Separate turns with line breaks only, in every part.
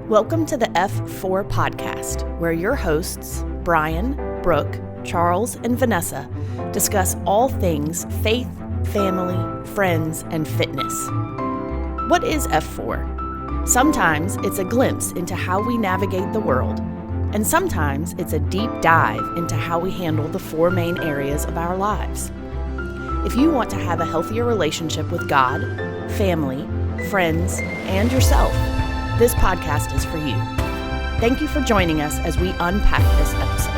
Welcome to the F4 podcast, where your hosts, Brian, Brooke, Charles, and Vanessa, discuss all things faith, family, friends, and fitness. What is F4? Sometimes it's a glimpse into how we navigate the world, and sometimes it's a deep dive into how we handle the four main areas of our lives. If you want to have a healthier relationship with God, family, friends, and yourself, this podcast is for you. Thank you for joining us as we unpack this episode.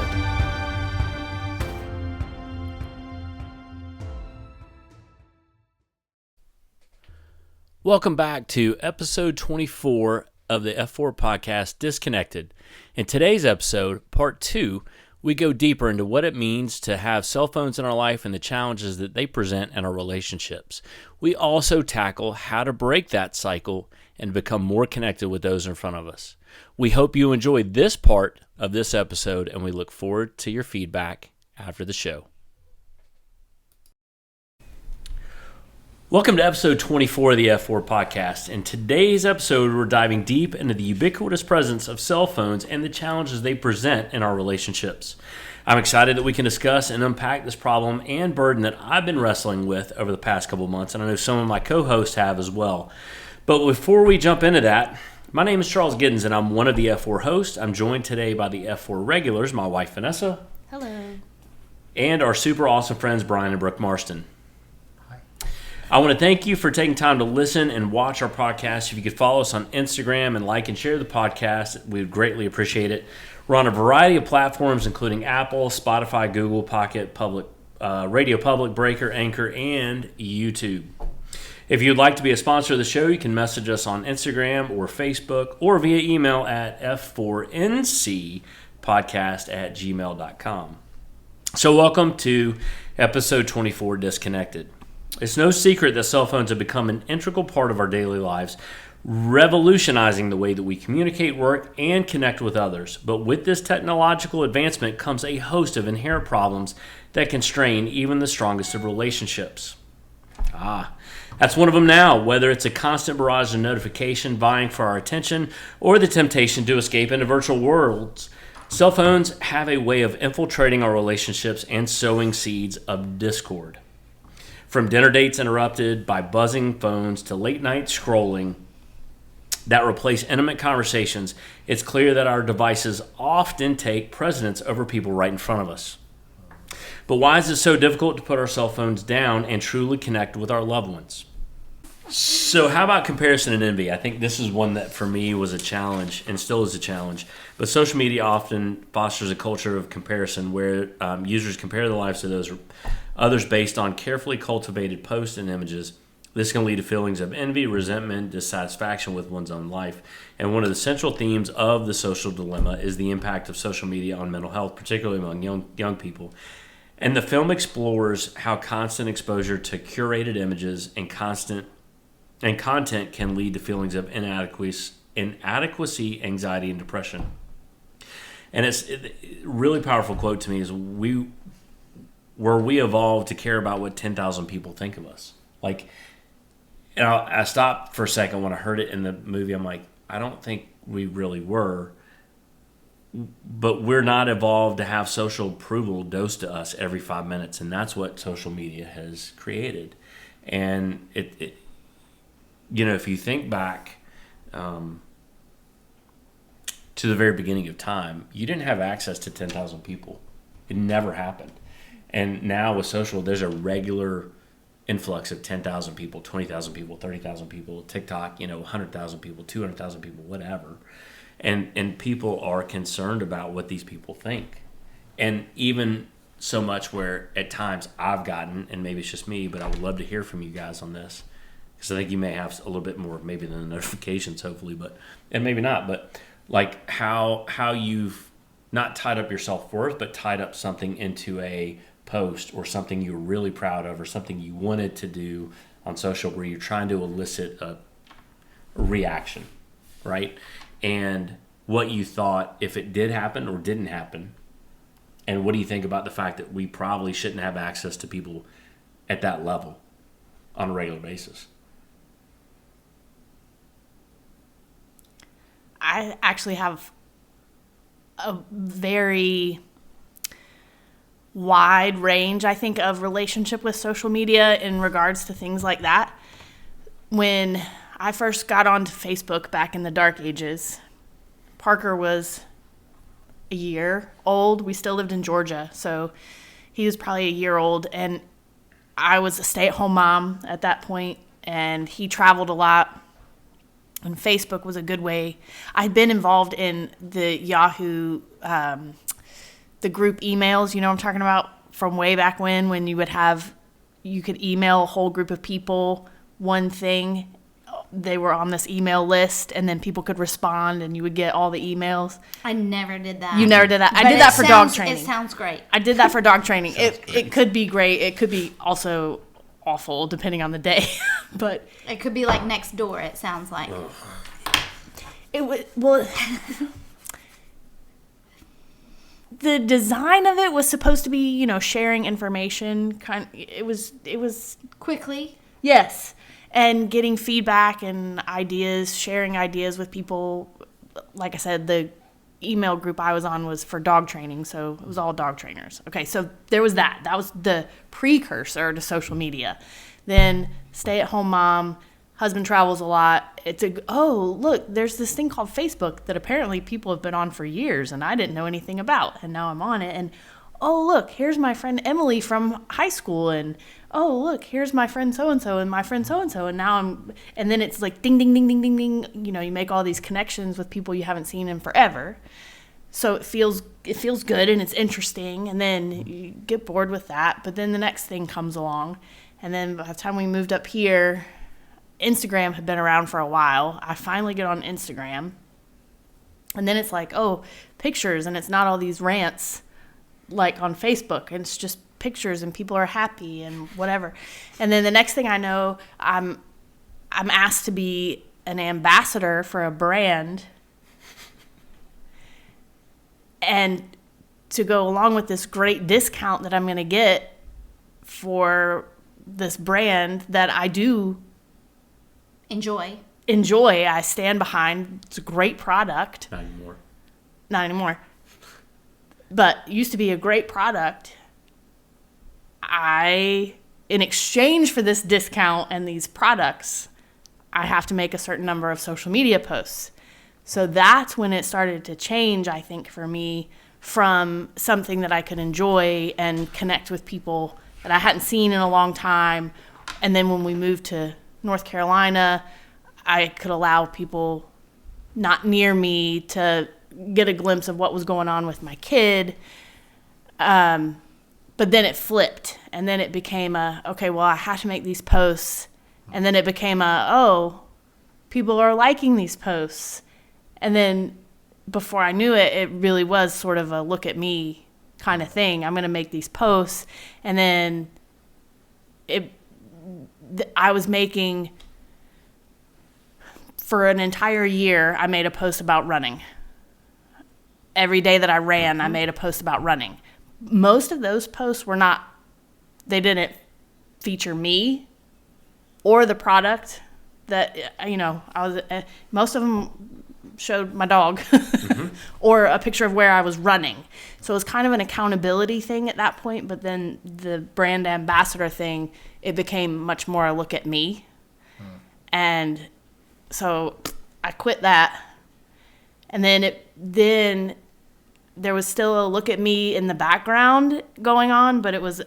Welcome back to episode 24 of the F4 podcast, Disconnected. In today's episode, part 2, we go deeper into what it means to have cell phones in our life and the challenges that they present in our relationships. We also tackle how to break that cycle and become more connected with those in front of us. We hope you enjoyed this part of this episode, and we look forward to your feedback after the show. Welcome to episode 24 of the F4 podcast. In today's episode, we're diving deep into the ubiquitous presence of cell phones and the challenges they present in our relationships. I'm excited that we can discuss and unpack this problem and burden that I've been wrestling with over the past couple months, and I know some of my co-hosts have as well. But before we jump into that, my name is Charles Giddens, and I'm one of the F4 hosts. I'm joined today by the F4 regulars, my wife Vanessa.
Hello.
And our super awesome friends Brian and Brooke Marston. I want to thank you for taking time to listen and watch our podcast. If you could follow us on Instagram and like and share the podcast, we would greatly appreciate it. We're on a variety of platforms, including Apple, Spotify, Google, Pocket, Public, Radio Public, Breaker, Anchor, and YouTube. If you'd like to be a sponsor of the show, you can message us on Instagram or Facebook or via email at f4ncpodcast@gmail.com. So welcome to episode 24, Disconnected. It's no secret that cell phones have become an integral part of our daily lives, revolutionizing the way that we communicate, work, and connect with others. But with this technological advancement comes a host of inherent problems that can strain even the strongest of relationships. That's one of them now, whether it's a constant barrage of notification vying for our attention or the temptation to escape into virtual worlds. Cell phones have a way of infiltrating our relationships and sowing seeds of discord. From dinner dates interrupted by buzzing phones to late night scrolling that replace intimate conversations, it's clear that our devices often take precedence over people right in front of us. But why is it so difficult to put our cell phones down and truly connect with our loved ones? So how about comparison and envy? I think this is one that for me was a challenge and still is a challenge. But social media often fosters a culture of comparison where users compare their lives to others based on carefully cultivated posts and images. This can lead to feelings of envy, resentment, dissatisfaction with one's own life. And one of the central themes of the social dilemma is the impact of social media on mental health, particularly among young people. And the film explores how constant exposure to curated images and content can lead to feelings of inadequacy, anxiety, and depression. And it's a really powerful quote to me is we evolved to care about what 10,000 people think of us. Like, and I stopped for a second when I heard it in the movie. I'm like, I don't think we really were, but we're not evolved to have social approval dosed to us every 5 minutes, and that's what social media has created. And it if you think back to the very beginning of time, you didn't have access to 10,000 people. It never happened. And now with social, there's a regular influx of 10,000 people, 20,000 people, 30,000 people, TikTok, 100,000 people, 200,000 people, whatever. And people are concerned about what these people think. And even so much where at times I've gotten, and maybe it's just me, but I would love to hear from you guys on this, because I think you may have a little bit more maybe than the notifications, hopefully, and maybe not, but like how you've not tied up your self-worth, but tied up something into a post or something you're really proud of or something you wanted to do on social where you're trying to elicit a reaction, right? And what you thought if it did happen or didn't happen, and what do you think about the fact that we probably shouldn't have access to people at that level on a regular basis?
I actually have a very wide range, I think, of relationship with social media in regards to things like that. When I first got onto Facebook back in the dark ages, Parker was a year old. We still lived in Georgia, so he was probably a year old, and I was a stay-at-home mom at that point, and he traveled a lot, and Facebook was a good way. I'd been involved in the Yahoo, the group emails, you know what I'm talking about, from way back when you could email a whole group of people one thing. They were on this email list, and then people could respond, and you would get all the emails.
I never did that.
You never did that? I did that for dog training.
It sounds great.
I did that for dog training. It could be great. It could be also awful, depending on the day. But
it could be like next door, it sounds like.
It was, well, the design of it was supposed to be, you know, sharing information. It was
quickly.
Yes. And getting feedback and ideas, sharing ideas with people. Like I said, the email group I was on was for dog training, so it was all dog trainers. Okay, so there was that. That was the precursor to social media. Then stay-at-home mom, husband travels a lot. Look, there's this thing called Facebook that apparently people have been on for years, and I didn't know anything about, and now I'm on it. And oh, look, here's my friend Emily from high school, and oh, look, here's my friend so-and-so and my friend so-and-so, and now and then it's like ding, ding, ding, ding, ding, ding, you know, you make all these connections with people you haven't seen in forever. So it feels good and it's interesting, and then you get bored with that, but then the next thing comes along, and then by the time we moved up here, Instagram had been around for a while. I finally get on Instagram, and then it's like, oh, pictures, and it's not all these rants like on Facebook, and it's just pictures and people are happy and whatever. And then the next thing I know, I'm asked to be an ambassador for a brand, and to go along with this great discount that I'm going to get for this brand that I do
enjoy,
I stand behind. It's a great product. Not anymore. But used to be a great product. In exchange for this discount and these products, I have to make a certain number of social media posts. So that's when it started to change, I think, for me, from something that I could enjoy and connect with people that I hadn't seen in a long time. And then when we moved to North Carolina, I could allow people not near me to get a glimpse of what was going on with my kid. But then it flipped, and then it became okay, well, I have to make these posts. And then it became people are liking these posts. And then before I knew it, it really was sort of a look at me kind of thing. I'm going to make these posts. And then I was making, for an entire year, I made a post about running. Every day that I ran, I made a post about running. Most of those posts they didn't feature me or the product that, you know, most of them showed my dog or a picture of where I was running. So it was kind of an accountability thing at that point, but then the brand ambassador thing, it became much more a look at me. And so I quit that. And then there was still a look at me in the background going on, but it was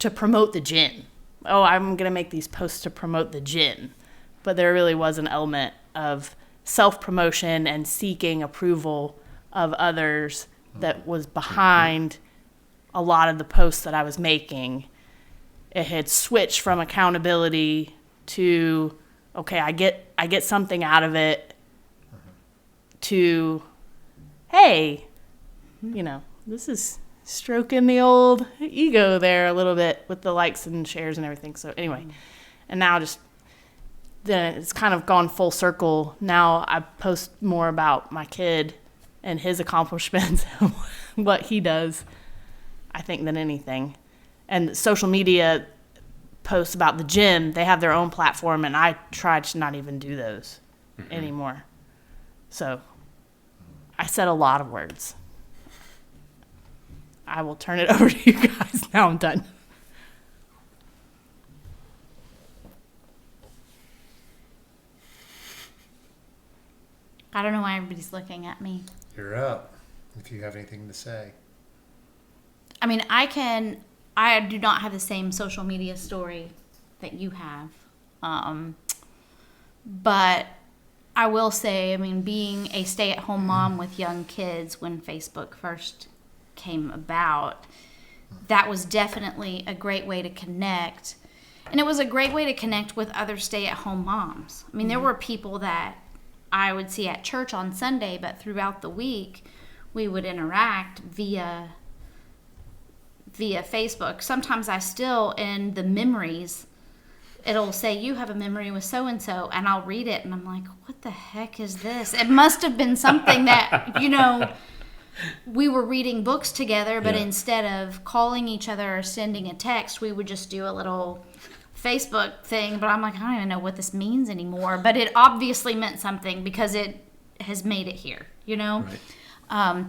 to promote the gym. Oh, I'm going to make these posts to promote the gym. But there really was an element of self-promotion and seeking approval of others that was behind a lot of the posts that I was making. It had switched from accountability to, okay, I get something out of it, to, hey, you know, this is stroking the old ego there a little bit with the likes and shares and everything. So anyway, and now then it's kind of gone full circle. Now I post more about my kid and his accomplishments, what he does, I think, than anything. And social media posts about the gym, they have their own platform, and I try to not even do those anymore. So I said a lot of words. I will turn it over to you guys. Now I'm done.
I don't know why everybody's looking at me.
You're up if you have anything to say.
I mean, I do not have the same social media story that you have. But I will say, I mean, being a stay-at-home mom with young kids when Facebook first came about, that was definitely a great way to connect. And it was a great way to connect with other stay-at-home moms. I mean, there were people that I would see at church on Sunday, but throughout the week, we would interact via Facebook. Sometimes I still, in the memories, it'll say, you have a memory with so-and-so, and I'll read it, and I'm like, what the heck is this? It must have been something that, we were reading books together, but instead of calling each other or sending a text, we would just do a little Facebook thing. But I'm like, I don't even know what this means anymore. But it obviously meant something because it has made it here, Right.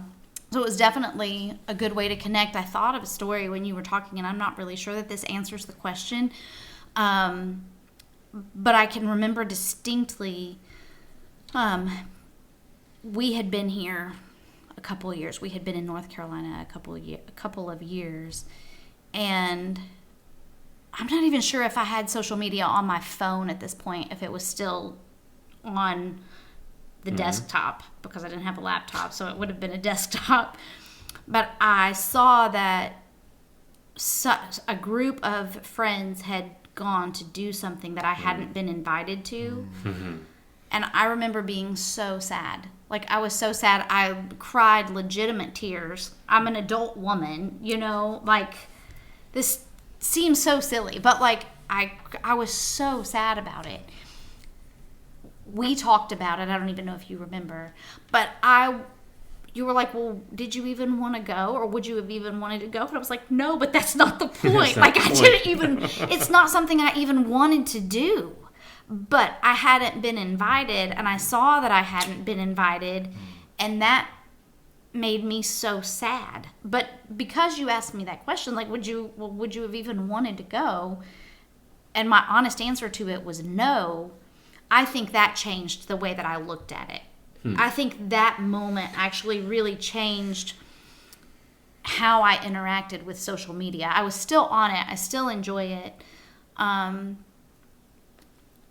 So it was definitely a good way to connect. I thought of a story when you were talking, and I'm not really sure that this answers the question. But I can remember distinctly, we had been here a couple of years. We had been in North Carolina a couple of years, and I'm not even sure if I had social media on my phone at this point, if it was still on the desktop, because I didn't have a laptop, so it would have been a desktop. But I saw that a group of friends had gone to do something that I hadn't been invited to. And I remember being so sad. Like, I was so sad. I cried legitimate tears. I'm an adult woman, like, this seems so silly, but like, I was so sad about it. We talked about it. I don't even know if you remember, but you were like, well, did you even want to go, or would you have even wanted to go? And I was like, no, but that's not the point. It's not something I even wanted to do, but I hadn't been invited, and I saw that I hadn't been invited, and that made me so sad. But because you asked me that question, like, would you have even wanted to go? And my honest answer to it was no. I think that changed the way that I looked at it. I think that moment actually really changed how I interacted with social media. I was still on it. I still enjoy it. I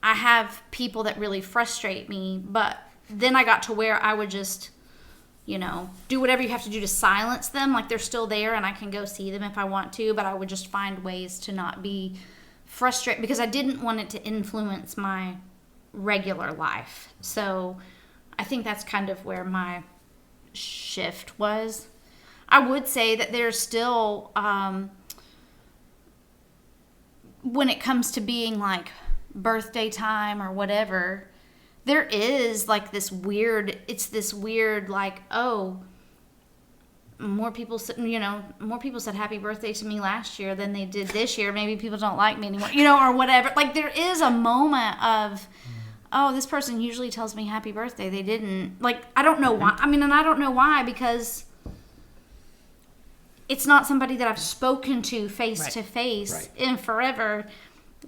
have people that really frustrate me, but then I got to where I would just, do whatever you have to do to silence them. Like, they're still there and I can go see them if I want to, but I would just find ways to not be frustrated because I didn't want it to influence my regular life. So I think that's kind of where my shift was. I would say that there's still, when it comes to being like birthday time or whatever, there is like this weird like, oh, more people said happy birthday to me last year than they did this year. Maybe people don't like me anymore, or whatever. Like, there is a moment of, oh, this person usually tells me happy birthday. They didn't. Like, I don't know why. I mean, and I don't know why, because it's not somebody that I've spoken to face to face in forever.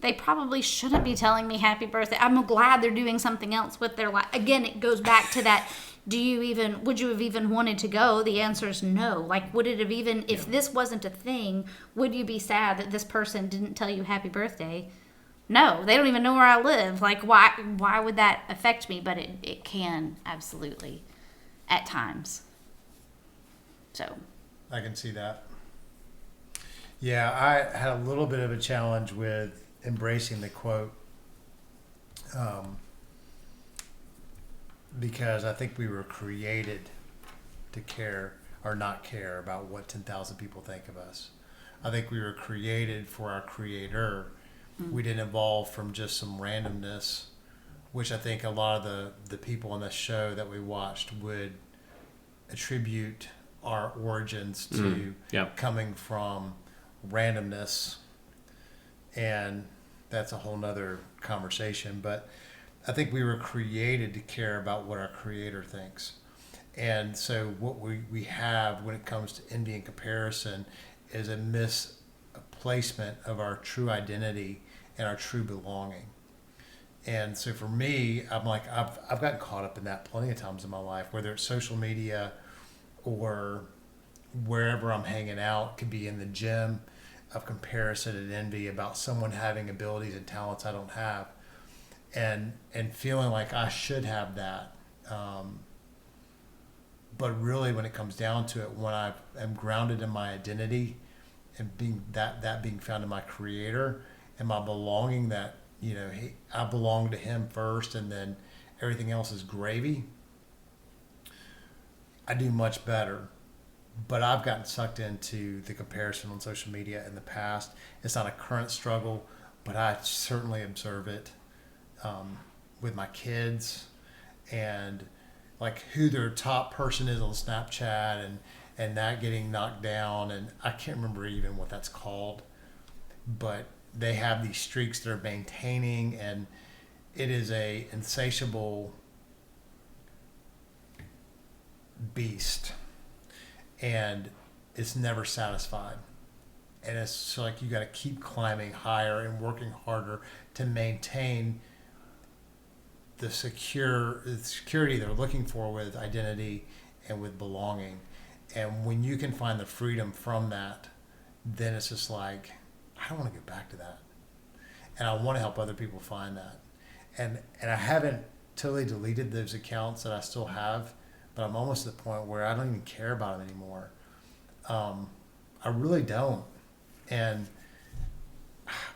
They probably shouldn't be telling me happy birthday. I'm glad they're doing something else with their life. Again, it goes back to that, would you have even wanted to go? The answer is no. Like, would it have even, if this wasn't a thing, would you be sad that this person didn't tell you happy birthday? No, they don't even know where I live. Like, why would that affect me? But it can, absolutely, at times. So.
I can see that. Yeah, I had a little bit of a challenge with embracing the quote because I think we were created to care or not care about what 10,000 people think of us. I think we were created for our creator. We didn't evolve from just some randomness, which I think a lot of the people on this show that we watched would attribute our origins to coming from randomness. And that's a whole nother conversation. But I think we were created to care about what our Creator thinks. And so what we have when it comes to envy and comparison is a misplacement of our true identity and our true belonging. And so for me, I'm like, I've gotten caught up in that plenty of times in my life, whether it's social media or wherever I'm hanging out, could be in the gym, of comparison and envy about someone having abilities and talents I don't have, and feeling like I should have that. But really, when it comes down to it, when I am grounded in my identity and being that being found in my Creator and my belonging, that I belong to Him first, and then everything else is gravy, I do much better. But I've gotten sucked into the comparison on social media in the past. It's not a current struggle, but I certainly observe it with my kids, and like who their top person is on Snapchat, and that getting knocked down, and I can't remember even what that's called, but they have these streaks they're maintaining, and it is a insatiable beast, and it's never satisfied. And it's like you got to keep climbing higher and working harder to maintain the security they're looking for with identity and with belonging. And when you can find the freedom from that, then it's just like, I don't want to get back to that. And I want to help other people find that. And I haven't totally deleted those accounts that I still have, but I'm almost at the point where I don't even care about them anymore. I really don't. And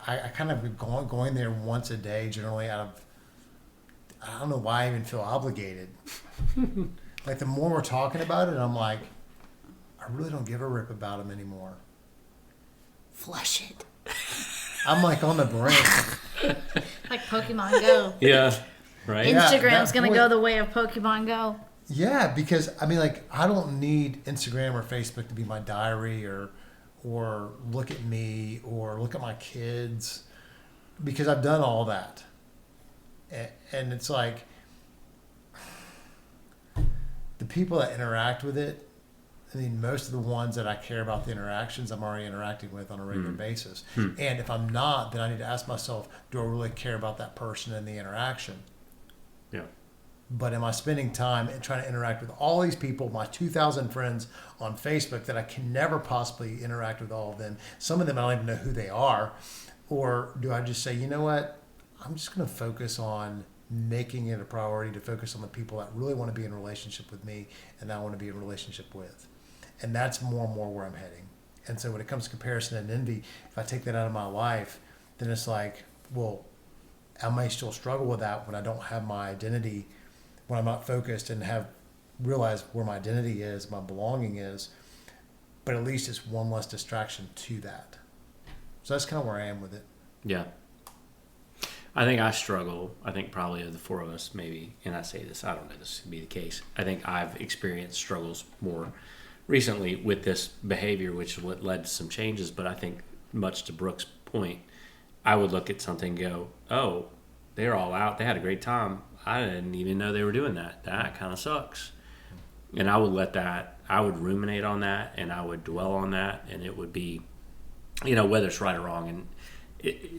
I kind of been going there once a day, generally out of, I don't know why I even feel obligated. Like the more we're talking about it, I'm like, I really don't give a rip about them anymore.
Flush it.
I'm like on the brink.
Like Pokemon Go.
Yeah, right.
Instagram's going to go the way of Pokemon Go.
Yeah, because I mean, like, I don't need Instagram or Facebook to be my diary or look at me or look at my kids, because I've done all that. And it's like the people that interact with it, I mean, most of the ones that I care about the interactions, I'm already interacting with on a regular basis. And if I'm not, then I need to ask myself, do I really care about that person and the interaction?
Yeah.
But am I spending time trying to interact with all these people, my 2,000 friends on Facebook, that I can never possibly interact with all of them? Some of them I don't even know who they are. Or do I just say, you know what? I'm just going to focus on making it a priority to focus on the people that really want to be in a relationship with me and that I want to be in a relationship with. And that's more and more where I'm heading. And so when it comes to comparison and envy, if I take that out of my life, then it's like, well, I may still struggle with that when I don't have my identity, when I'm not focused and have realized where my identity is, my belonging is, but at least it's one less distraction to that. So that's kind of where I am with it.
Yeah. I think I struggle. I think probably of the four of us, maybe, and I say this, I don't know this could be the case. I think I've experienced struggles more recently with this behavior, which is what led to some changes. But I think, much to Brooke's point, I would look at something and go, oh, they're all out. They had a great time. I didn't even know they were doing that. That kind of sucks. And I would I would ruminate on that, and I would dwell on that, and it would be, whether it's right or wrong. And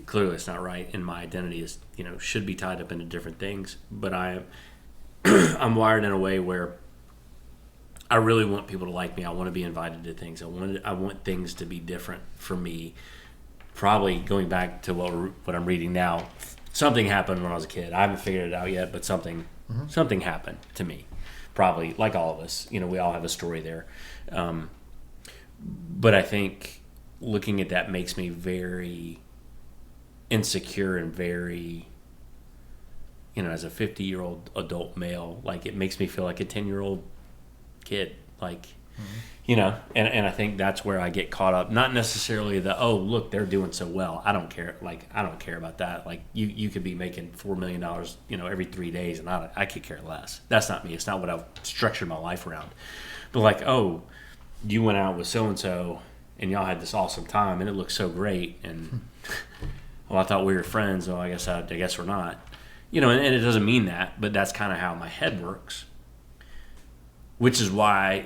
clearly it's not right, and my identity is, should be tied up into different things. But I'm wired in a way where I really want people to like me. I want to be invited to things. I want things to be different for me. Probably going back to what I'm reading now, something happened when I was a kid. I haven't figured it out yet, but something happened to me. Probably, like all of us, we all have a story there. But I think looking at that makes me very insecure and very, as a 50-year-old adult male, like it makes me feel like a 10-year-old kid, like, and I think that's where I get caught up. Not necessarily oh, look, they're doing so well. I don't care. Like, I don't care about that. Like, you could be making $4 million, every 3 days, and I could care less. That's not me. It's not what I've structured my life around. But like, oh, you went out with so-and-so, and y'all had this awesome time, and it looked so great, and well, I thought we were friends. Well, I guess we're not. and it doesn't mean that, but that's kind of how my head works. Which is why,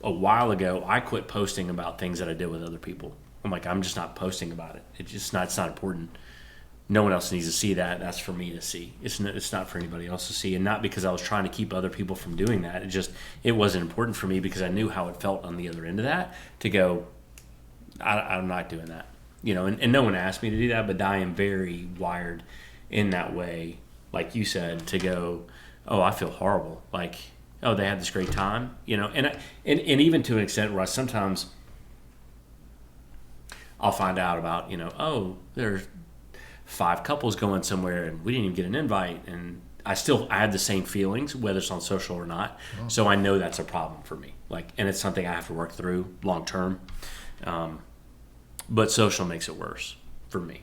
a while ago, I quit posting about things that I did with other people. I'm like, I'm just not posting about it. It's not important. No one else needs to see that. That's for me to see. It's not for anybody else to see. And not because I was trying to keep other people from doing that. It wasn't important for me because I knew how it felt on the other end of that to go, I'm not doing that. And no one asked me to do that, but I am very wired in that way, like you said, to go, oh, I feel horrible. Like, oh, they had this great time, and even to an extent where sometimes I'll find out about, oh, there's 5 couples going somewhere and we didn't even get an invite, and I have the same feelings whether it's on social or not. Oh. So I know that's a problem for me, and it's something I have to work through long term. But social makes it worse for me,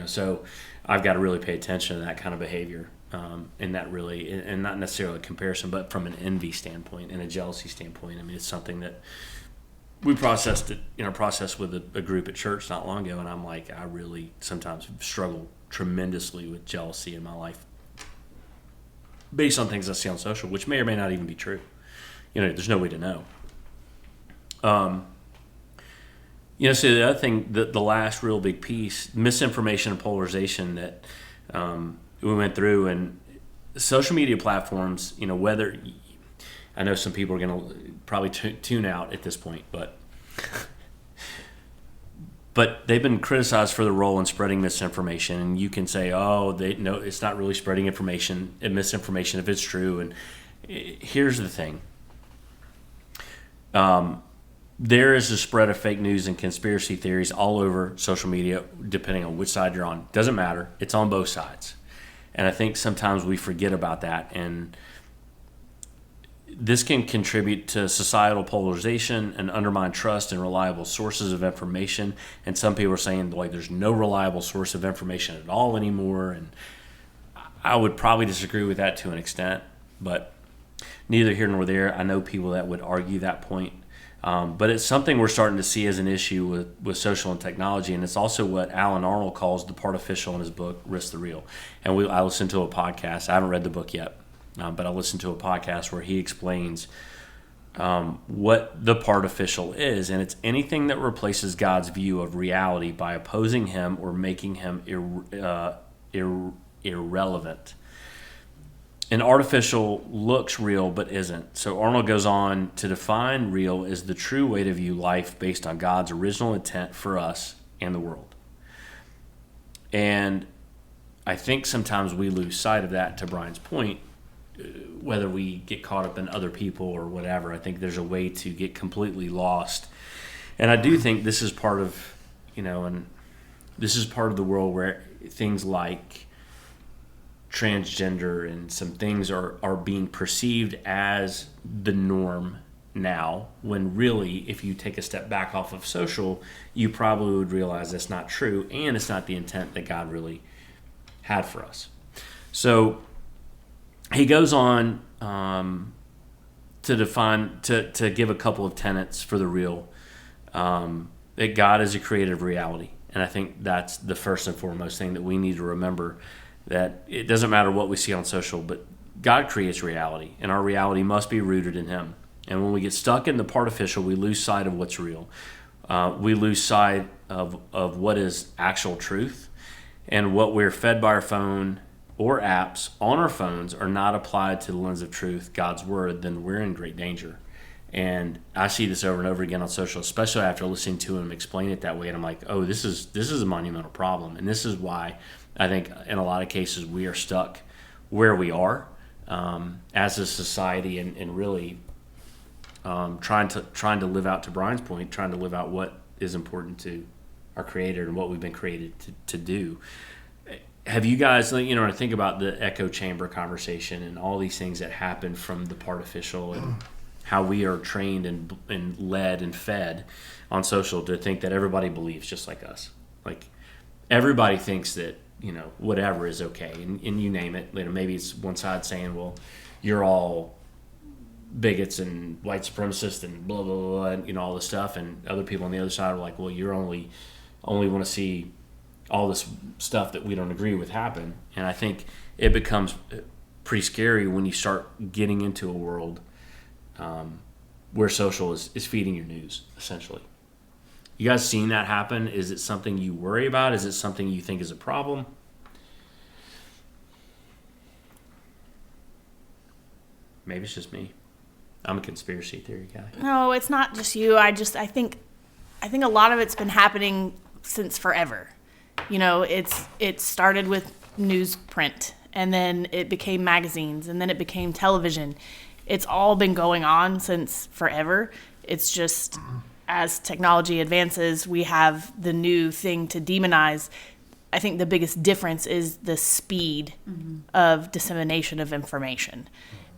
so I've got to really pay attention to that kind of behavior. And that really, and not necessarily a comparison, but from an envy standpoint and a jealousy standpoint. I mean, it's something that we processed it in our process with a group at church not long ago, and I'm like, I really sometimes struggle tremendously with jealousy in my life based on things I see on social, which may or may not even be true. There's no way to know. So the other thing, the last real big piece, misinformation and polarization that we went through, and social media platforms, whether, I know some people are going to probably tune out at this point, but they've been criticized for the role in spreading misinformation. And you can say, oh, it's not really spreading information and misinformation if it's true. And here's the thing. There is a spread of fake news and conspiracy theories all over social media, depending on which side you're on. Doesn't matter. It's on both sides. And I think sometimes we forget about that. And this can contribute to societal polarization and undermine trust in reliable sources of information. And some people are saying, there's no reliable source of information at all anymore. And I would probably disagree with that to an extent. But neither here nor there. I know people that would argue that point. But it's something we're starting to see as an issue with social and technology, and it's also what Alan Arnold calls the partificial in his book, Risk the Real. And I listened to a podcast. I haven't read the book yet, but I listened to a podcast where he explains what the partificial is, and it's anything that replaces God's view of reality by opposing him or making him irrelevant. An artificial looks real but isn't. So Arnold goes on to define real as the true way to view life based on God's original intent for us and the world. And I think sometimes we lose sight of that, to Brian's point, whether we get caught up in other people or whatever. I think there's a way to get completely lost. And I do think this is part of, and this is part of the world where things like transgender and some things are being perceived as the norm now, when really, if you take a step back off of social, you probably would realize that's not true, and it's not the intent that God really had for us. So he goes on to define, to give a couple of tenets for the real, that God is a creative reality. And I think that's the first and foremost thing that we need to remember, that it doesn't matter what we see on social, but God creates reality, and our reality must be rooted in him. And when we get stuck in the partificial, we lose sight of what's real. We lose sight of what is actual truth, and what we're fed by our phone or apps on our phones are not applied to the lens of truth, God's word, then we're in great danger. And I see this over and over again on social, especially after listening to him explain it that way. And I'm like, oh, this is a monumental problem. And this is why I think in a lot of cases we are stuck where we are as a society, and really trying to live out, to Brian's point, trying to live out what is important to our Creator and what we've been created to do. Have you guys, I think about the echo chamber conversation and all these things that happen from the partificial, and how we are trained and led and fed on social to think that everybody believes just like us. Like, everybody thinks that, whatever is okay. And you name it. Maybe it's one side saying, well, you're all bigots and white supremacists and blah, blah, blah, and, all this stuff. And other people on the other side are like, well, you're only want to see all this stuff that we don't agree with happen. And I think it becomes pretty scary when you start getting into a world where social is feeding your news, essentially. You guys seen that happen? Is it something you worry about? Is it something you think is a problem? Maybe it's just me. I'm a conspiracy theory guy.
No, it's not just you. I think a lot of it's been happening since forever. You know, it started with newsprint, and then it became magazines, and then it became television. It's all been going on since forever. It's just as technology advances, we have the new thing to demonize. I think the biggest difference is the speed of dissemination of information.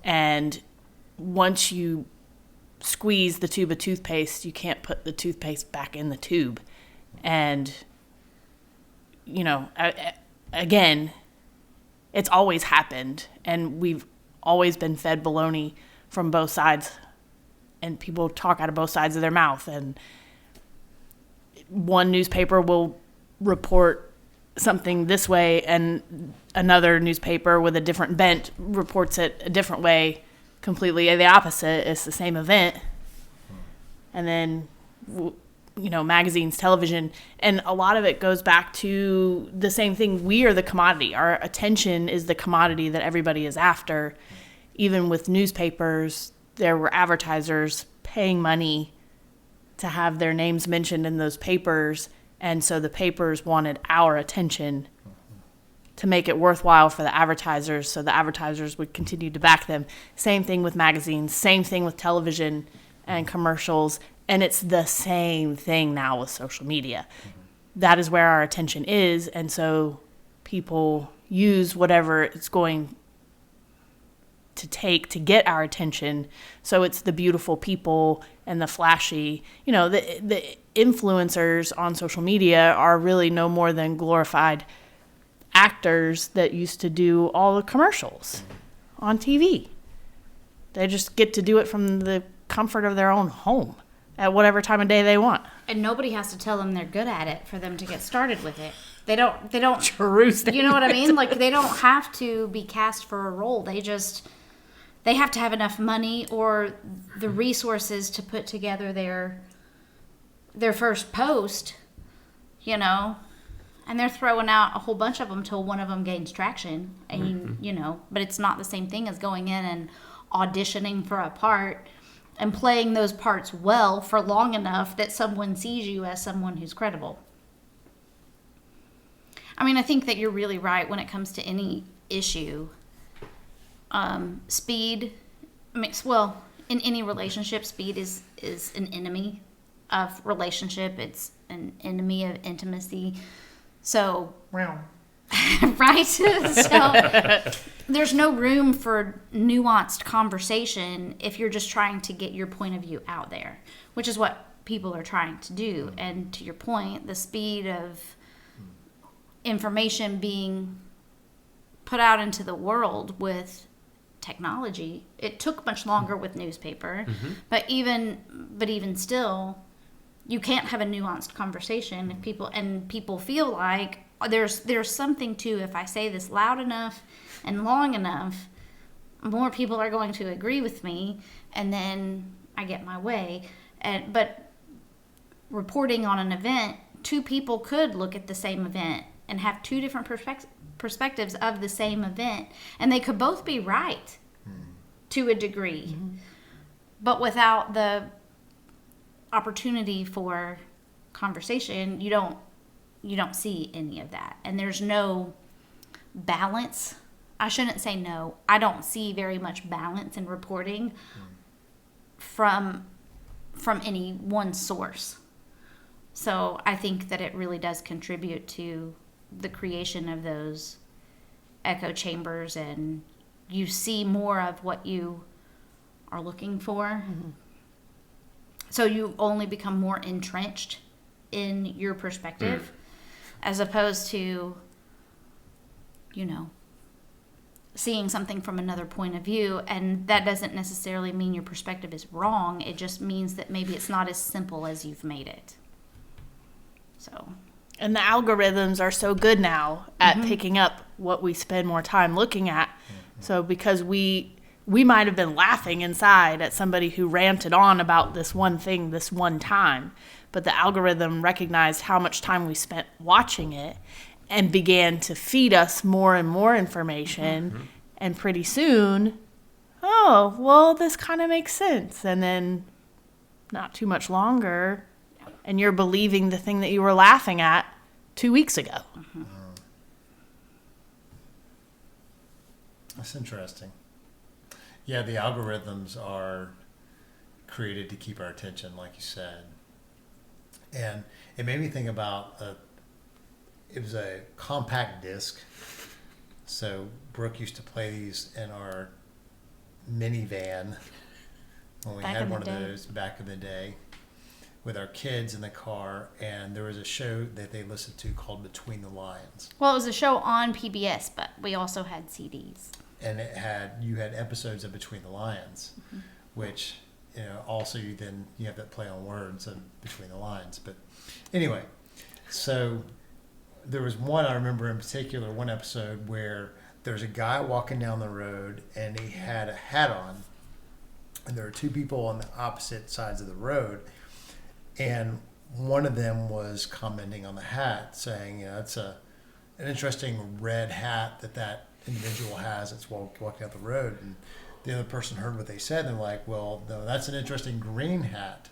And once you squeeze the tube of toothpaste, you can't put the toothpaste back in the tube. And, you know, again, it's always happened. And we've always been fed baloney from both sides. And people talk out of both sides of their mouth. And one newspaper will report something this way, and another newspaper with a different bent reports it a different way, completely the opposite. It's the same event. And then, you know, magazines, television, and a lot of it goes back to the same thing. We are the commodity. Our attention is the commodity that everybody is after. Even with newspapers, there were advertisers paying money to have their names mentioned in those papers, and so the papers wanted our attention to make it worthwhile for the advertisers, so the advertisers would continue to back them. Same thing with magazines, same thing with television and commercials, and it's the same thing now with social media. That is where our attention is, and so people use whatever it's going to take to get our attention. So it's the beautiful people and the flashy, you know, the influencers on social media are really no more than glorified actors that used to do all the commercials on TV. They just get to do it from the comfort of their own home at whatever time of day they want.
And nobody has to tell them they're good at it for them to get started with it. They don't
True.
You know what I mean? Like, they don't have to be cast for a role. They have to have enough money or the resources to put together their first post, you know, and they're throwing out a whole bunch of them till one of them gains traction. And, you know, but it's not the same thing as going in and auditioning for a part and playing those parts well for long enough that someone sees you as someone who's credible. I mean, I think that you're really right when it comes to any issue. Speed, well, in any relationship, speed is an enemy of relationship. It's an enemy of intimacy. So, right? So, there's no room for nuanced conversation if you're just trying to get your point of view out there, which is what people are trying to do. And to your point, the speed of information being put out into the world with technology, it took much longer with newspaper, but even still, you can't have a nuanced conversation if people feel like there's something to, if I say this loud enough and long enough, more people are going to agree with me, and then I get my way. But reporting on an event, two people could look at the same event and have two different perspectives of the same event, and they could both be right to a degree, but without the opportunity for conversation, you don't see any of that, and there's no balance. I shouldn't say no. I don't see very much balance in reporting from any one source. So I think that it really does contribute to the creation of those echo chambers, and you see more of what you are looking for. So you only become more entrenched in your perspective as opposed to, you know, seeing something from another point of view. And that doesn't necessarily mean your perspective is wrong. It just means that maybe it's not as simple as you've made it. So
And the algorithms are so good now at picking up what we spend more time looking at. So because we might have been laughing inside at somebody who ranted on about this one thing this one time, but the algorithm recognized how much time we spent watching it and began to feed us more and more information. And pretty soon, oh, well, this kind of makes sense. And then not too much longer, and you're believing the thing that you were laughing at 2 weeks ago.
That's interesting. Yeah, the algorithms are created to keep our attention, like you said. And it made me think about it was a compact disc. So Brooke used to play these in our minivan when we had one of those back in the day with our kids in the car. And there was a show that they listened to called Between the Lions.
Well, it was a show on PBS, but we also had CDs.
And you had episodes of Between the Lions, which also you have that play on words of Between the Lines. But anyway, so there was one I remember in particular, one episode where there's a guy walking down the road and he had a hat on, and there were two people on the opposite sides of the road, and one of them was commenting on the hat, saying, it's an interesting red hat that individual has that's walking out the road. And the other person heard what they said, and they're like, well, no, that's an interesting green hat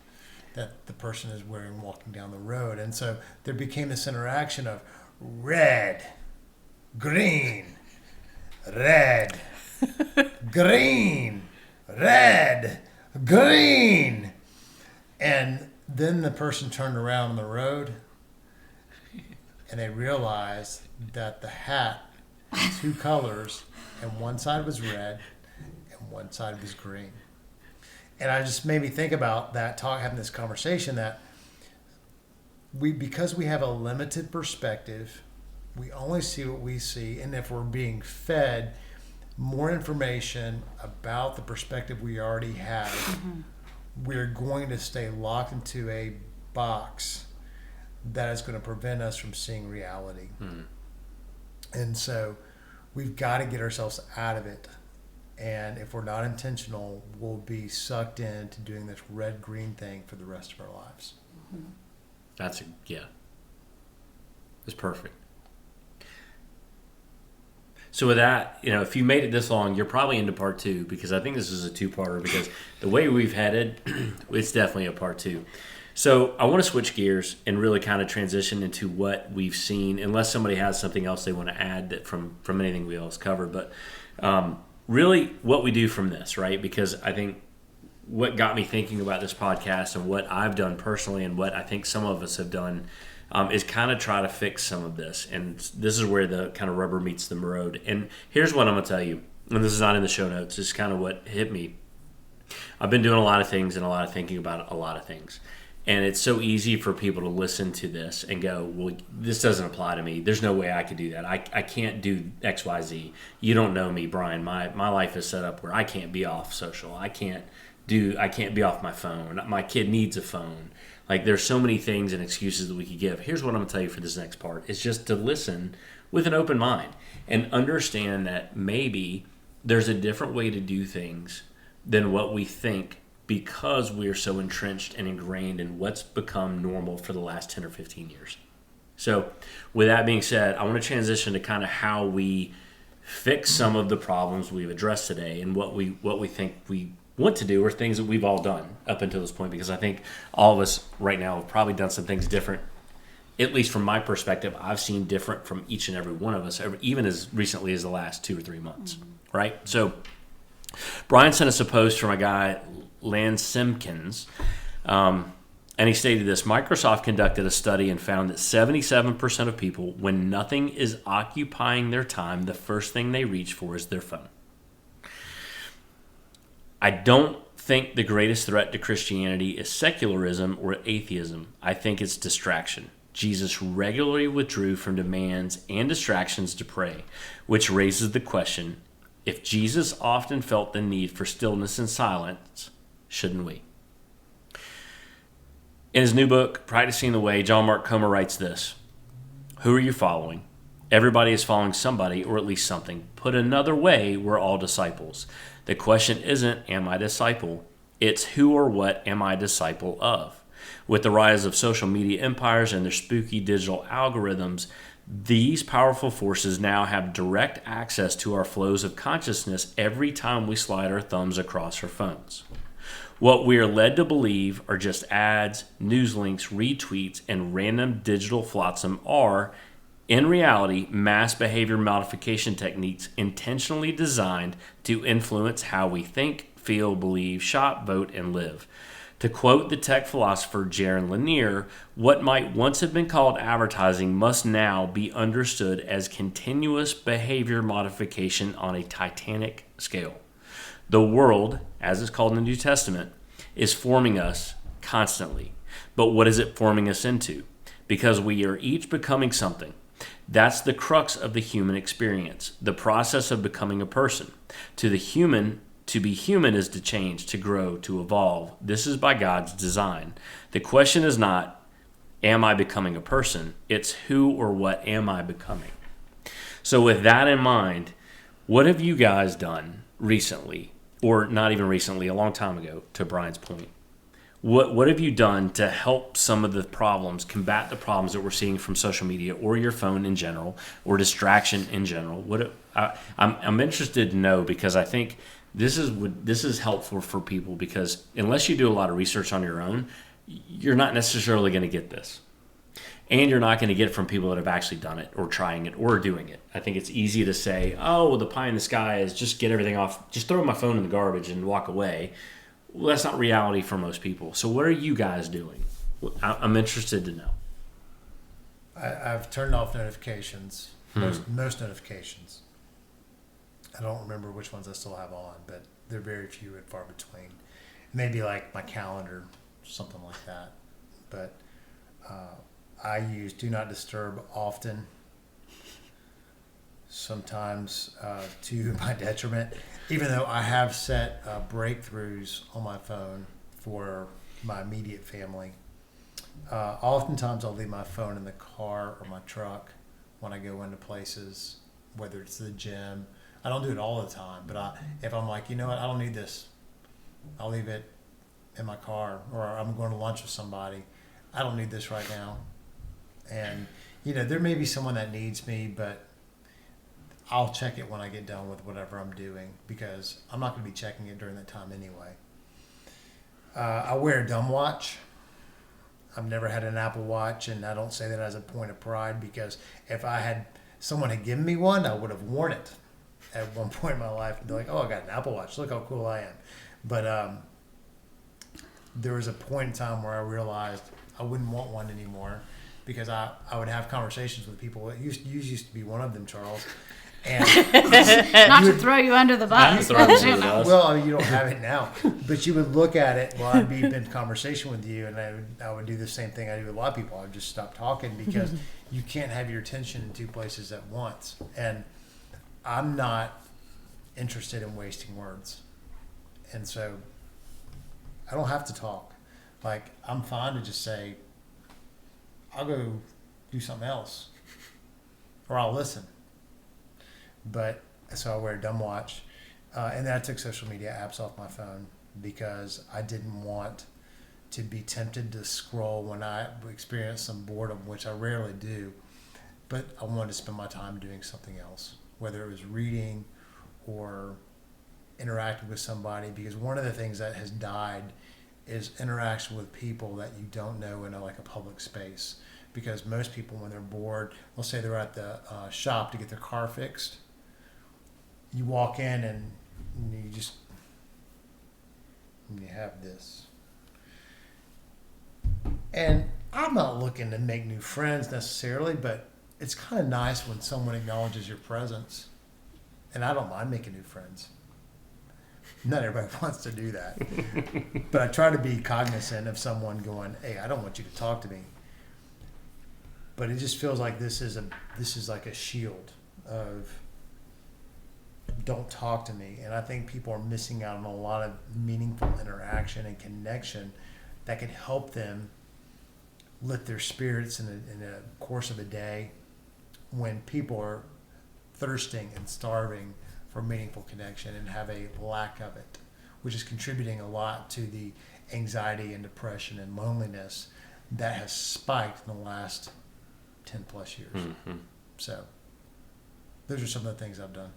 that the person is wearing walking down the road. And so there became this interaction of red, green, red, green, red, green. And then the person turned around on the road and they realized that the hat had two colors, and one side was red and one side was green. And I just made me think about that, having this conversation, that because we have a limited perspective, we only see what we see. And if we're being fed more information about the perspective we already have, we're going to stay locked into a box that is going to prevent us from seeing reality. And so we've got to get ourselves out of it. And if we're not intentional, we'll be sucked into doing this red-green thing for the rest of our lives.
It's perfect. So with that, if you made it this long, you're probably into part 2, because I think this is a 2-parter, because the way we've headed, it's definitely a part 2. So I want to switch gears and really kind of transition into what we've seen, unless somebody has something else they want to add from anything we else covered. But really what we do from this, right? Because I think what got me thinking about this podcast and what I've done personally and what I think some of us have done is kind of try to fix some of this. And this is where the kind of rubber meets the road. And here's what I'm going to tell you, and this is not in the show notes, this is kind of what hit me. I've been doing a lot of things and a lot of thinking about a lot of things. And it's so easy for people to listen to this and go, well, this doesn't apply to me. There's no way I could do that. I can't do X, Y, Z. You don't know me, Brian. My life is set up where I can't be off social. I can't be off my phone. My kid needs a phone. Like, there's so many things and excuses that we could give. Here's what I'm going to tell you for this next part. It's just to listen with an open mind and understand that maybe there's a different way to do things than what we think, because we're so entrenched and ingrained in what's become normal for the last 10 or 15 years. So with that being said, I want to transition to kind of how we fix some of the problems we've addressed today and what we think we want to do, or things that we've all done up until this point, because I think all of us right now have probably done some things different. At least from my perspective, I've seen different from each and every one of us, even as recently as the last 2 or 3 months, right? So Brian sent us a post from a guy, Lance Simpkins, and he stated this: Microsoft conducted a study and found that 77% of people, when nothing is occupying their time, the first thing they reach for is their phone. I don't think the greatest threat to Christianity is secularism or atheism. I think it's distraction. Jesus regularly withdrew from demands and distractions to pray, which raises the question, if Jesus often felt the need for stillness and silence, shouldn't we? In his new book, Practicing the Way, John Mark Comer writes this: Who are you following? Everybody is following somebody or at least something. Put another way, we're all disciples. The question isn't, am I a disciple? It's who or what am I a disciple of? With the rise of social media empires and their spooky digital algorithms, these powerful forces now have direct access to our flows of consciousness every time we slide our thumbs across our phones. What we are led to believe are just ads, news links, retweets, and random digital flotsam are, in reality, mass behavior modification techniques intentionally designed to influence how we think, feel, believe, shop, vote, and live. To quote the tech philosopher Jaron Lanier, what might once have been called advertising must now be understood as continuous behavior modification on a titanic scale. The world, as it's called in the New Testament, is forming us constantly. But what is it forming us into? Because we are each becoming something. That's the crux of the human experience, the process of becoming a person. To the human, to be human is to change, to grow, to evolve. This is by God's design. The question is not, am I becoming a person? It's who or what am I becoming? So with that in mind, what have you guys done recently, or not even recently, a long time ago, to Brian's point? What have you done to help some of the problems, combat the problems that we're seeing from social media or your phone in general, or distraction in general? I'm interested to know, because I think this is helpful for people, because unless you do a lot of research on your own, you're not necessarily going to get this. And you're not going to get it from people that have actually done it or trying it or doing it. I think it's easy to say, oh, well, the pie in the sky is just get everything off, just throw my phone in the garbage and walk away. Well, that's not reality for most people. So what are you guys doing? I'm interested to know.
I've turned off notifications, most notifications. I don't remember which ones I still have on, but they're very few and far between. Maybe like my calendar, something like that. But I use Do Not Disturb often, sometimes to my detriment, even though I have set breakthroughs on my phone for my immediate family. Oftentimes I'll leave my phone in the car or my truck when I go into places, whether it's the gym. I don't do it all the time, but if I'm like, you know what, I don't need this, I'll leave it in my car, or I'm going to lunch with somebody. I don't need this right now. And, there may be someone that needs me, but I'll check it when I get done with whatever I'm doing, because I'm not going to be checking it during that time anyway. I wear a dumb watch. I've never had an Apple Watch, and I don't say that as a point of pride, because if someone had given me one, I would have worn it at one point in my life and be like, oh, I got an Apple Watch. Look how cool I am. But there was a point in time where I realized I wouldn't want one anymore, because I would have conversations with people. You used to be one of them, Charles. And
not to throw you under the bus.
Well, I mean, you don't have it now, but you would look at it while I'd be in conversation with you, and I would do the same thing I do with a lot of people. I would just stop talking, because you can't have your attention in two places at once. And I'm not interested in wasting words. And so I don't have to talk. Like, I'm fine to just say, I'll go do something else, or I'll listen. But so I wear a dumb watch, and then I took social media apps off my phone, because I didn't want to be tempted to scroll when I experience some boredom, which I rarely do. But I wanted to spend my time doing something else, whether it was reading or interacting with somebody, because one of the things that has died is interaction with people that you don't know in a public space. Because most people, when they're bored, let's say they're at the shop to get their car fixed, you walk in and you have this. And I'm not looking to make new friends necessarily, but it's kind of nice when someone acknowledges your presence. And I don't mind making new friends. Not everybody wants to do that. But I try to be cognizant of someone going, hey, I don't want you to talk to me. But it just feels like this is like a shield of don't talk to me. And I think people are missing out on a lot of meaningful interaction and connection that can help them lift their spirits in the course of a day, when people are thirsting and starving for meaningful connection and have a lack of it, which is contributing a lot to the anxiety and depression and loneliness that has spiked in the last 10 plus years.
Mm-hmm.
So those are some of the things I've done.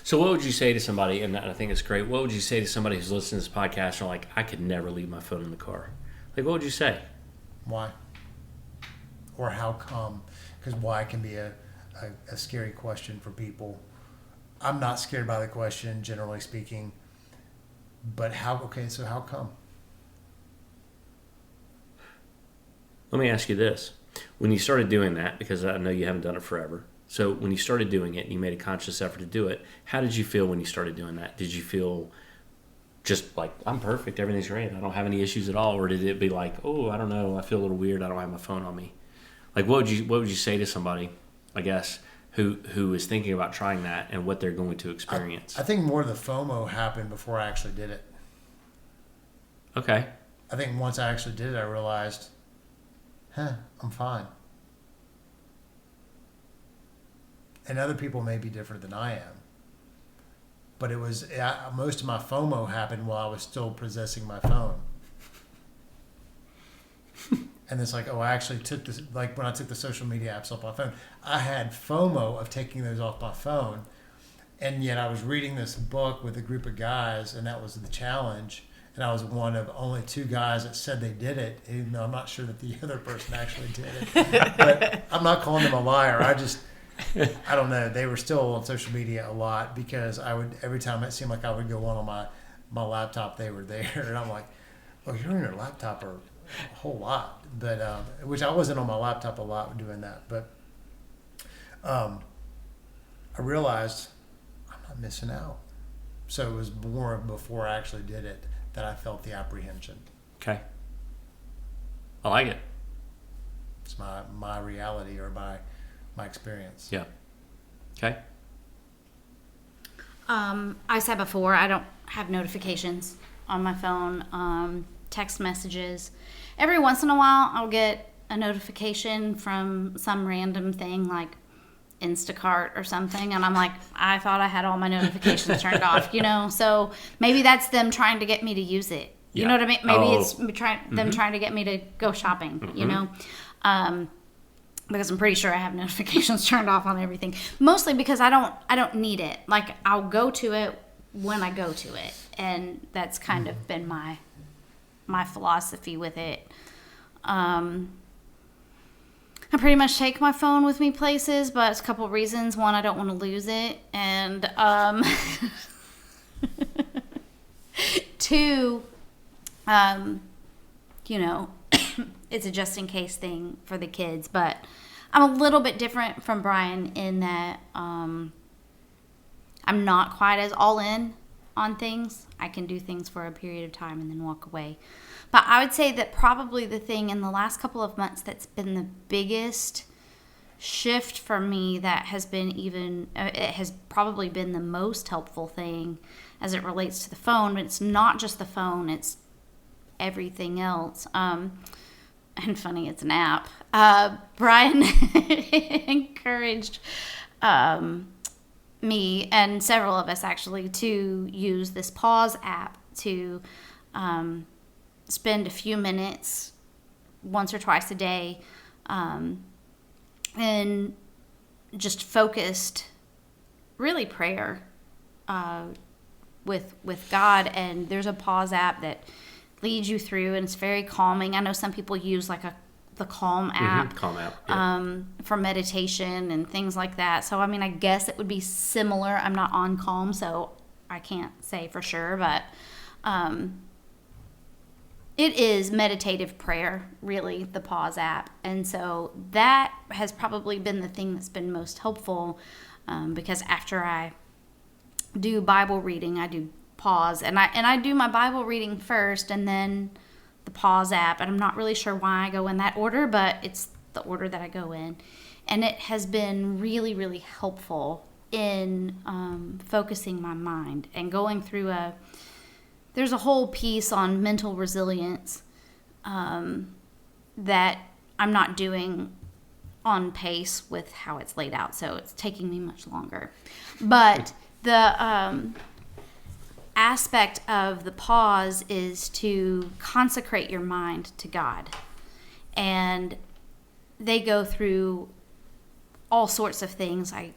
So what would you say to somebody, and I think it's great, what would you say to somebody who's listening to this podcast and like, I could never leave my phone in the car? Like, what would you say?
Why? Or how come? Because why can be a scary question for people. I'm not scared by the question, generally speaking. But so how come?
Let me ask you this. When you started doing that, because I know you haven't done it forever, so when you started doing it and you made a conscious effort to do it, how did you feel when you started doing that? Did you feel just like, I'm perfect, everything's great, I don't have any issues at all? Or did it be like, oh, I don't know, I feel a little weird, I don't have my phone on me? Like, what would you say to somebody, I guess, who is thinking about trying that and what they're going to experience?
I think more of the FOMO happened before I actually did it.
Okay.
I think once I actually did it, I realized, I'm fine. And other people may be different than I am. But it was, most of my FOMO happened while I was still possessing my phone. And it's like, I actually took this, like when I took the social media apps off my phone, I had FOMO of taking those off my phone. And yet I was reading this book with a group of guys, and that was the challenge. And I was one of only 2 guys that said they did it, even though I'm not sure that the other person actually did it. But I'm not calling them a liar. I don't know. They were still on social media a lot because every time it seemed like I would go on my laptop, they were there. And I'm like, well, you're on your laptop a whole lot. But, which I wasn't on my laptop a lot doing that. But I realized I'm not missing out. So it was more before I actually did it that I felt the apprehension.
Okay. I like it.
It's my reality or my experience.
Yeah. Okay.
I said before, I don't have notifications on my phone, text messages. Every once in a while, I'll get a notification from some random thing like Instacart or something, and I'm like, I thought I had all my notifications turned off, so maybe that's them trying to get me to use it. You know what I mean? Maybe it's them trying to get me to go shopping, because I'm pretty sure I have notifications turned off on everything. Mostly because I don't need it. Like, I'll go to it when I go to it, and that's kind of been my philosophy with it. I pretty much take my phone with me places, but it's a couple of reasons. One, I don't want to lose it, and 2, it's a just in case thing for the kids. But I'm a little bit different from Brian in that I'm not quite as all in on things. I can do things for a period of time and then walk away. But I would say that probably the thing in the last couple of months that's been the biggest shift for me that has been it has probably been the most helpful thing as it relates to the phone. But it's not just the phone, it's everything else. And funny, it's an app. Brian encouraged me and several of us actually to use this pause app to spend a few minutes once or twice a day and just focused really prayer with God. And there's a pause app that leads you through, and it's very calming. I know some people use like the Calm app,
Calm app, yeah.
For meditation and things like that. So I mean, I guess it would be similar. I'm not on Calm, so I can't say for sure, but it is meditative prayer, really, the pause app. And so that has probably been the thing that's been most helpful, because after I do Bible reading, I do pause, and I do my Bible reading first and then the pause app, and I'm not really sure why I go in that order, but it's the order that I go in. And it has been really, really helpful in focusing my mind and going through there's a whole piece on mental resilience that I'm not doing on pace with how it's laid out, so it's taking me much longer. But the aspect of the pause is to consecrate your mind to God. And they go through all sorts of things. I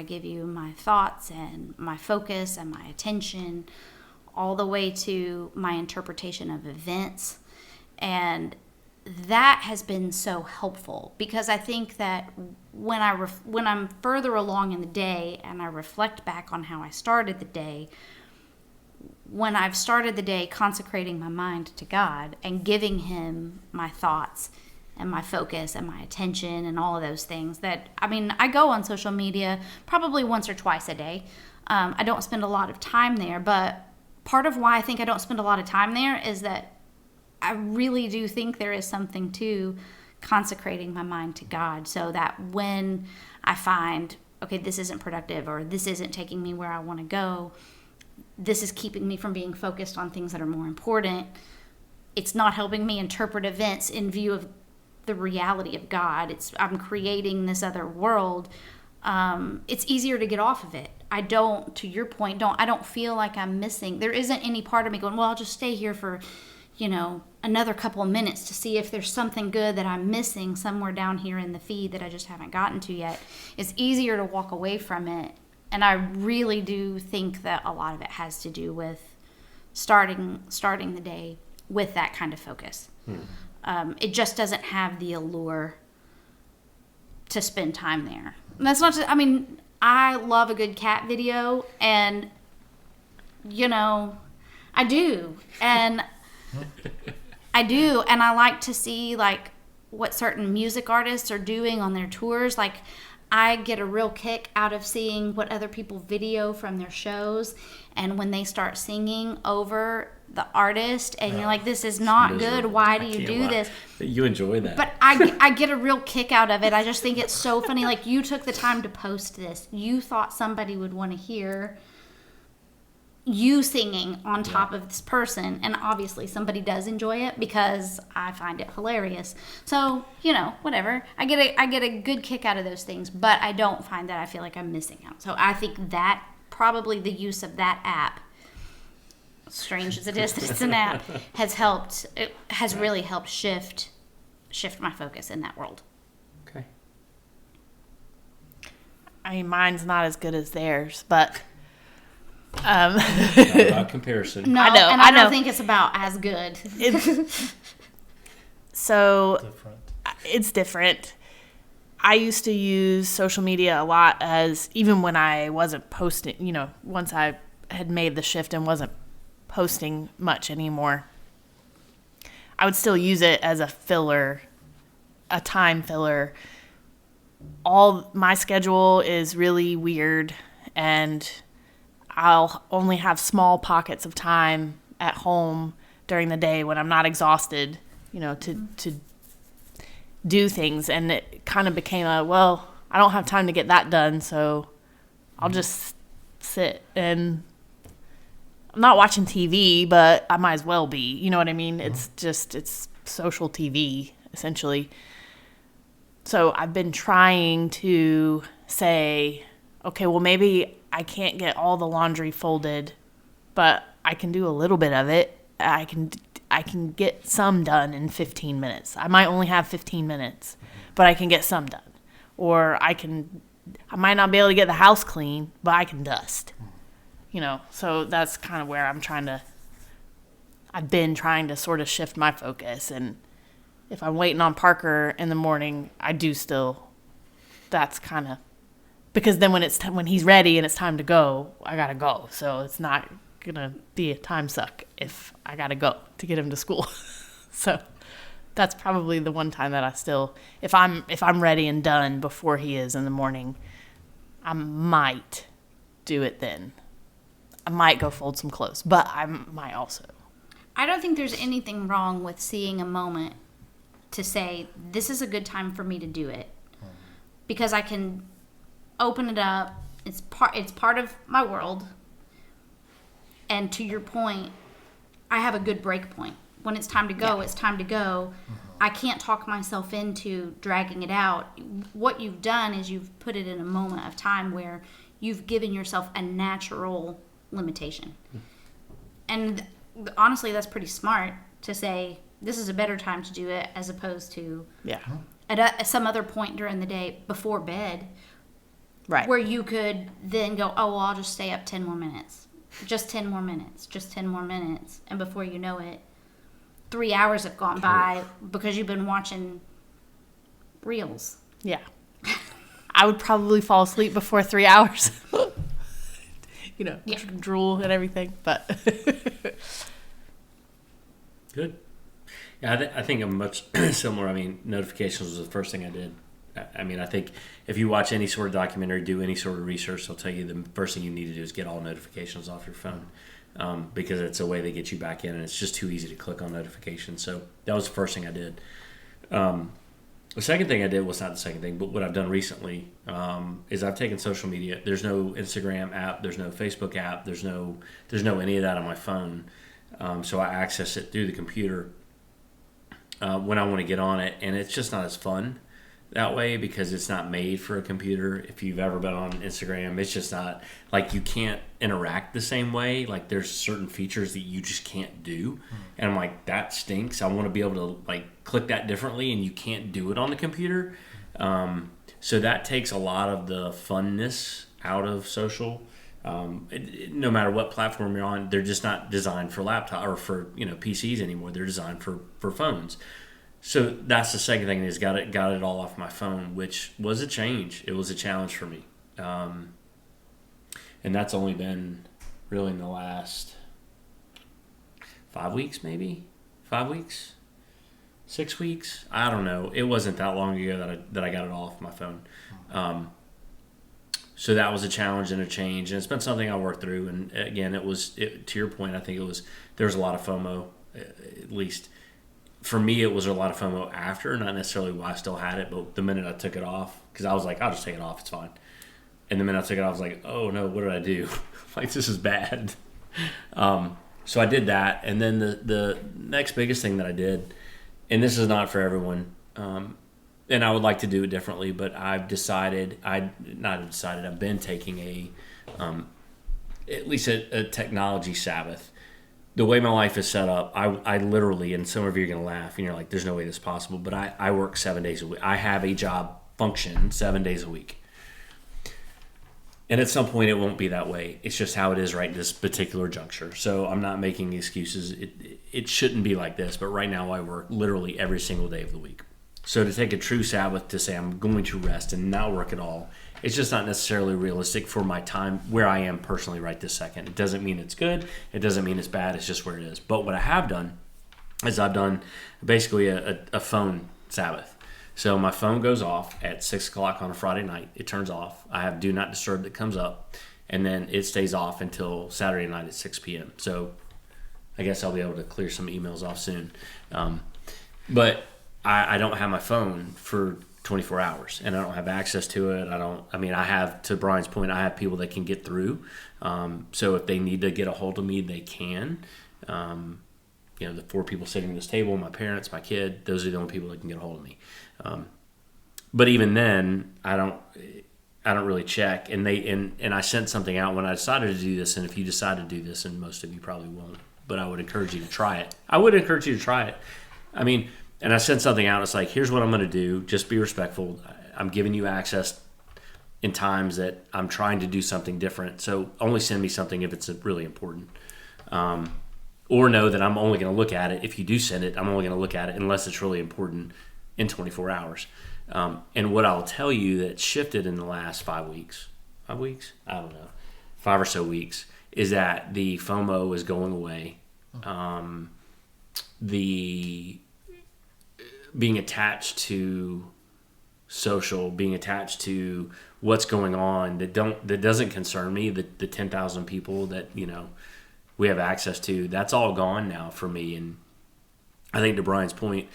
give you my thoughts and my focus and my attention, all the way to my interpretation of events. And that has been so helpful, because I think that when I'm further along in the day and I reflect back on how I started the day, when I've started the day consecrating my mind to God and giving him my thoughts and my focus and my attention and all of those things, I go on social media probably once or twice a day. I don't spend a lot of time there, but part of why I think I don't spend a lot of time there is that I really do think there is something to consecrating my mind to God, so that when I find, okay, this isn't productive, or this isn't taking me where I want to go, this is keeping me from being focused on things that are more important, it's not helping me interpret events in view of the reality of God. I'm creating this other world. It's easier to get off of it. I don't feel like I'm missing. There isn't any part of me going, well, I'll just stay here for, another couple of minutes to see if there's something good that I'm missing somewhere down here in the feed that I just haven't gotten to yet. It's easier to walk away from it. And I really do think that a lot of it has to do with starting the day with that kind of focus. It just doesn't have the allure to spend time there. And that's not I love a good cat video, and, I do. And I like to see, what certain music artists are doing on their tours. I get a real kick out of seeing what other people video from their shows, and when they start singing over the artist, and you're like, this is not good, why do you do this?
You enjoy that.
But I get a real kick out of it. I just think it's so funny. You took the time to post this. You thought somebody would want to hear you singing on top of this person, and obviously somebody does enjoy it, because I find it hilarious. So, whatever. I get a good kick out of those things, but I don't find that I feel like I'm missing out. So I think that probably the use of that app, strange as it is that it's an app, has really helped shift my focus in that world.
Okay.
Mine's not as good as theirs, but
Not about comparison.
No, I don't think it's about as good.
It's different. I used to use social media a lot even when I wasn't posting, once I had made the shift and wasn't posting much anymore, I would still use it as a filler, a time filler. All my schedule is really weird, and I'll only have small pockets of time at home during the day when I'm not exhausted, to do things. And it kind of became I don't have time to get that done, so I'll just sit. And I'm not watching TV, but I might as well be. You know what I mean? It's social TV, essentially. So I've been trying to say, okay, well, maybe I can't get all the laundry folded, but I can do a little bit of it. I can get some done in 15 minutes. I might only have 15 minutes, but I can get some done. Or I might not be able to get the house clean, but I can dust. So that's kind of where I've been trying to sort of shift my focus. And if I'm waiting on Parker in the morning, I do still, that's kind of, because then when he's ready and it's time to go, I gotta go. So it's not gonna be a time suck if I gotta go to get him to school. So that's probably the one time that I still, if I'm ready and done before he is in the morning, I might do it then. I might go fold some clothes, but I might also.
I don't think there's anything wrong with seeing a moment to say, this is a good time for me to do it. Because I can open it up. It's part of my world. And to your point, I have a good break point. when it's time to go, it's time to go. I can't talk myself into dragging it out. What you've done is you've put it in a moment of time where you've given yourself a natural limitation. And honestly, that's pretty smart to say, this is a better time to do it as opposed to at some other point during the day before bed.
Right.
Where you could then go, oh, well, I'll just stay up 10 more minutes. Just 10 more minutes. Just 10 more minutes. And before you know it, 3 hours have gone by because you've been watching reels.
Yeah. I would probably fall asleep before 3 hours. Drool and everything. But
Good. Yeah, I think I'm much similar. I mean, notifications was the first thing I did. I mean, I think if you watch any sort of documentary, do any sort of research, they'll tell you the first thing you need to do is get all notifications off your phone, because it's a way they get you back in, and it's just too easy to click on notifications. So that was the first thing I did. The second thing I did was not the second thing, but what I've done recently is I've taken social media. There's no Instagram app, there's no Facebook app, there's no any of that on my phone. So I access it through the computer when I want to get on it, and it's just not as fun that way because it's not made for a computer. If you've ever been on Instagram, it's just not, like, you can't interact the same way. Like, there's certain features that you just can't do. And I'm like, that stinks. I want to be able to, like, click that differently, and you can't do it on the computer. So that takes a lot of the funness out of social. No matter what platform you're on, they're just not designed for laptop or for PCs anymore. They're designed for phones. So that's the second thing, is got it all off my phone, which was a change. It was a challenge for me, and that's only been really in the last 5 weeks, maybe 5 weeks, 6 weeks. I don't know. It wasn't that long ago that I got it all off my phone. So that was a challenge and a change, and it's been something I worked through. And again, to your point, I think there was a lot of FOMO, at least. For me, it was a lot of FOMO after, not necessarily why I still had it, but the minute I took it off, because I was like, I'll just take it off, it's fine. And the minute I took it off, I was like, oh no, what did I do? Like, this is bad. So I did that, and then the next biggest thing that I did, and this is not for everyone, and I would like to do it differently, but I've been taking at least a technology Sabbath. The way my life is set up, I literally, and some of you are going to laugh, and you're like, there's no way this is possible, but I work 7 days a week. I have a job function 7 days a week. And at some point, it won't be that way. It's just how it is right in this particular juncture. So I'm not making excuses. It shouldn't be like this, but right now I work literally every single day of the week. So to take a true Sabbath to say I'm going to rest and not work at all, it's just not necessarily realistic for my time where I am personally right this second. It doesn't mean it's good. It doesn't mean it's bad. It's just where it is. But what I have done is I've done basically a phone Sabbath. So my phone goes off at 6 o'clock on a Friday night. It turns off. I have Do Not Disturb that comes up, and then it stays off until Saturday night at 6 p.m. So I guess I'll be able to clear some emails off soon. But I don't have my phone for 24 hours, and I don't have access to it. I have, to Brian's point, I have people that can get through. So if they need to get a hold of me, they can. The 4 people sitting at this table, my parents, my kid, those are the only people that can get a hold of me. But even then, I don't really check. And I sent something out when I decided to do this. And if you decide to do this, and most of you probably won't, but I would encourage you to try it. I mean, and I sent something out. It's like, here's what I'm going to do. Just be respectful. I'm giving you access in times that I'm trying to do something different. So only send me something if it's really important. Or know that I'm only going to look at it. If you do send it, I'm only going to look at it unless it's really important in 24 hours. And what I'll tell you that shifted in the last 5 weeks? I don't know. 5 or so weeks, is that the FOMO is going away. The being attached to social, being attached to what's going on that doesn't concern me, the 10,000 people that we have access to, that's all gone now for me. And I think to Brian's point,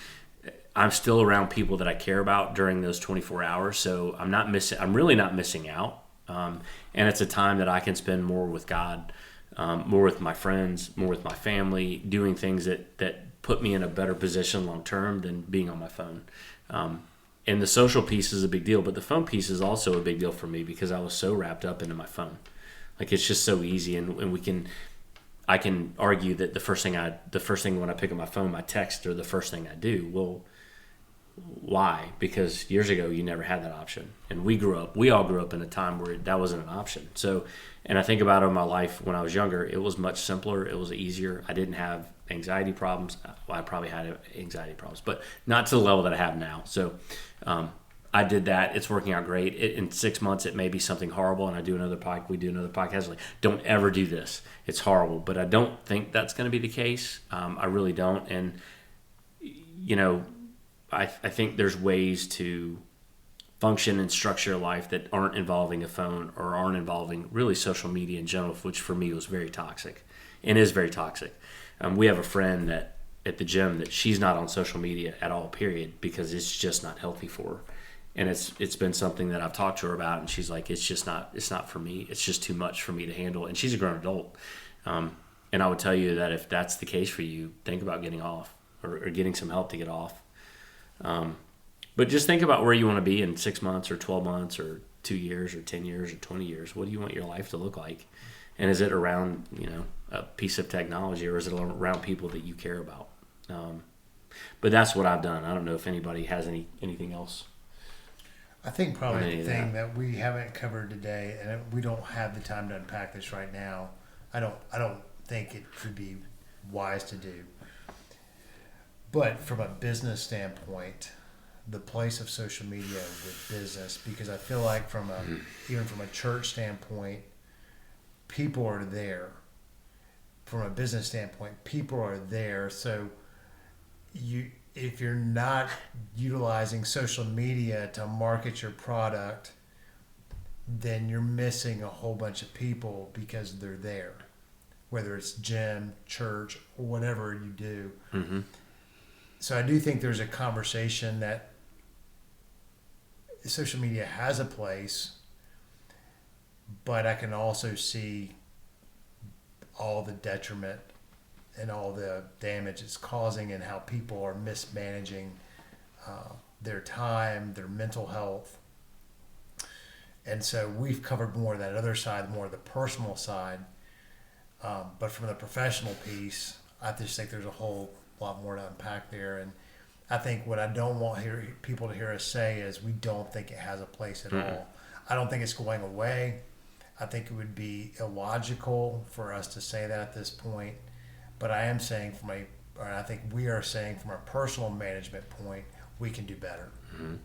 I'm still around people that I care about during those 24 hours, so I'm really not missing out. And it's a time that I can spend more with God, more with my friends, more with my family, doing things that put me in a better position long term than being on my phone. And the social piece is a big deal, but the phone piece is also a big deal for me because I was so wrapped up into my phone. Like, it's just so easy, and I can argue that the first thing when I pick up my phone, my text are the first thing I do. Well, why? Because years ago you never had that option, and we all grew up in a time where that wasn't an option. So, and I think about it in my life when I was younger, it was much simpler, it was easier. I didn't have anxiety problems. Well, I probably had anxiety problems, but not to the level that I have now. So I did that. It's working out great. In 6 months, it may be something horrible, and we do another podcast. Like, don't ever do this. It's horrible. But I don't think that's going to be the case. I really don't. And, I think there's ways to function and structure life that aren't involving a phone or aren't involving really social media in general, which for me was very toxic and is very toxic. We have a friend that at the gym that she's not on social media at all, period, because it's just not healthy for her. And it's been something that I've talked to her about, and she's like, it's not for me. It's just too much for me to handle. And she's a grown adult. And I would tell you that if that's the case for you, think about getting off or getting some help to get off. But just think about where you want to be in 6 months or 12 months or 2 years or 10 years or 20 years. What do you want your life to look like? And is it around, a piece of technology, or is it around people that you care about? But that's what I've done. I don't know if anybody has anything else.
I think probably the thing that we haven't covered today, and we don't have the time to unpack this right now, I don't think it would be wise to do. But from a business standpoint, the place of social media with business, because I feel like even from a church standpoint, people are there. From a business standpoint, people are there. So if you're not utilizing social media to market your product, then you're missing a whole bunch of people because they're there, whether it's gym, church, or whatever you do. Mm-hmm. So I do think there's a conversation that social media has a place, but I can also see all the detriment and all the damage it's causing and how people are mismanaging their time, their mental health. And so we've covered more of that other side, more of the personal side. But from the professional piece, I just think there's a whole lot more to unpack there. And I think what I don't want people to hear us say is we don't think it has a place at all. I don't think it's going away. I think it would be illogical for us to say that at this point. But I am saying I think we are saying from a personal management point, we can do better. Mm-hmm.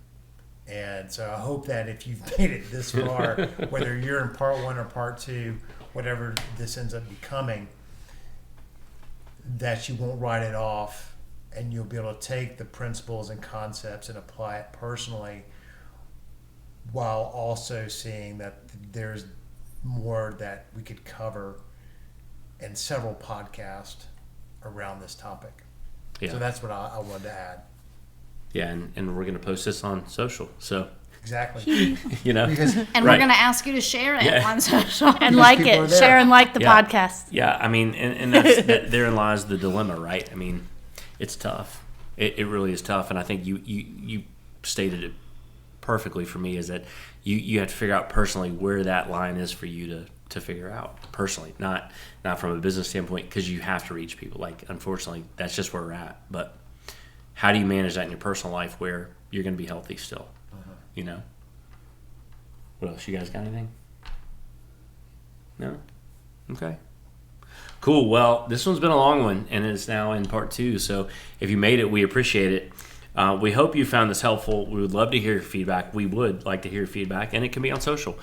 And so I hope that if you've made it this far, whether you're in part 1 or part 2, whatever this ends up becoming, that you won't write it off, and you'll be able to take the principles and concepts and apply it personally, while also seeing that there's more that we could cover in several podcasts around this topic. Yeah. So that's what I wanted to add.
Yeah, and we're going to post this on social. So
exactly.
Because, and we're going to ask you to share it on social.
And like it. Share and like the podcast.
Yeah, I mean, and that's, therein lies the dilemma, right? I mean, it's tough. It really is tough. And I think you stated it perfectly for me, is that you have to figure out personally where that line is for you to figure out personally, not from a business standpoint, because you have to reach people. Like, unfortunately, that's just where we're at. But how do you manage that in your personal life where you're going to be healthy still? What else? You guys got anything? No? Okay. Cool. Well, this one's been a long one, and it's now in part 2. So if you made it, we appreciate it. We hope you found this helpful. We would love to hear your feedback. We would like to hear your feedback, and it can be on social.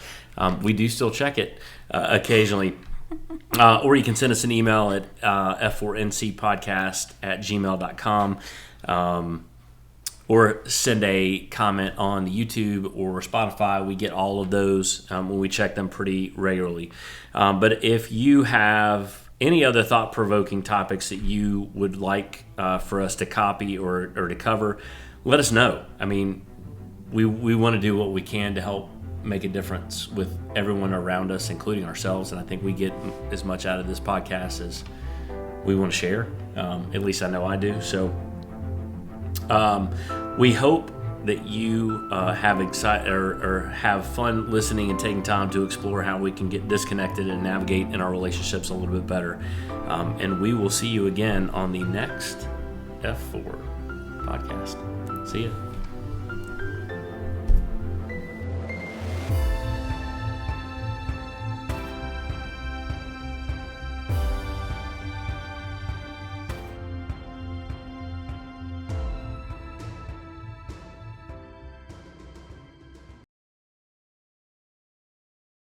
We do still check it occasionally. Or you can send us an email at f4ncpodcast@gmail.com. Or send a comment on YouTube or Spotify. We get all of those when we check them pretty regularly. But if you have any other thought-provoking topics that you would like for us to copy or to cover, let us know. I mean, we want to do what we can to help make a difference with everyone around us, including ourselves. And I think we get as much out of this podcast as we want to share. At least I know I do. So we hope that you have fun listening and taking time to explore how we can get disconnected and navigate in our relationships a little bit better. And we will see you again on the next F4 podcast. See ya.